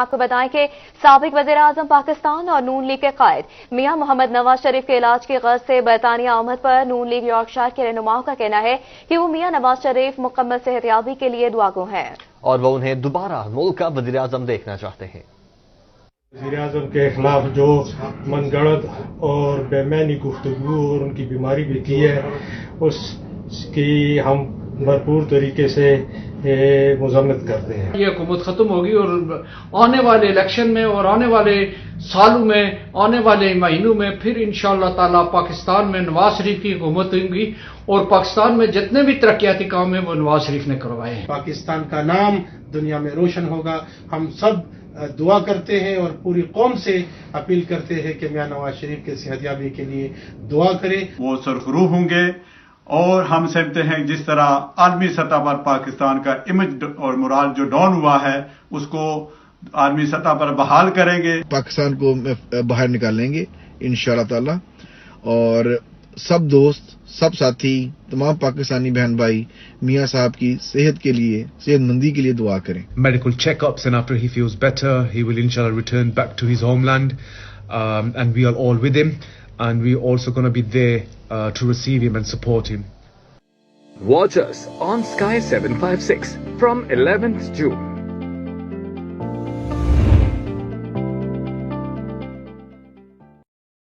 आपको बताएं कि साबिक वज़ीर-ए-आज़म पाकिस्तान और नून लीग के कायद मियां मोहम्मद नवाज शरीफ के इलाज की गर्ज से बरतानिया आमद पर नून लीग यॉर्कशायर के रहनुमाओं का कहना है कि वो मियां नवाज शरीफ मुकम्मल सेहतयाबी के लिए दुआगो हैं और वो उन्हें दोबारा मुल्क का वज़ीर-ए-आज़म देखना चाहते हैं। वज़ीर-ए-आज़म के खिलाफ जो मनगढ़ंत और बेमैनी गुफ्तगू और उनकी बीमारी भी की है, उसकी हम भरपूर तरीके से मज़म्मत करते हैं। ये हुकूमत ख़त्म होगी और आने वाले इलेक्शन में और आने वाले सालों में, आने वाले महीनों में फिर इंशाअल्लाह ताला पाकिस्तान में नवाज शरीफ की हुकूमत होगी और पाकिस्तान में जितने भी तरक्याती काम हैं वो नवाज शरीफ ने करवाए हैं। पाकिस्तान का नाम दुनिया में रोशन होगा। हम सब दुआ करते हैं और पूरी कौम से अपील करते हैं कि मियां नवाज शरीफ के सेहतयाबी के लिए दुआ करें। वो सुरखरू होंगे और हम समझते हैं जिस तरह आलमी सतह पर पाकिस्तान का इमेज और मोराल जो डाउन हुआ है उसको आलमी सतह पर बहाल करेंगे। पाकिस्तान को बाहर निकालेंगे इंशाअल्लाह ताला और सब दोस्त, सब साथी, तमाम पाकिस्तानी बहन भाई मियां साहब की सेहत के लिए, सेहतमंदी के लिए दुआ करें। Medical checkups, and after he feels better, he will inshallah return back to his homeland, and we are all with him, and we also going to be there to receive him and support him. Watch us on Sky 756 from 11th June.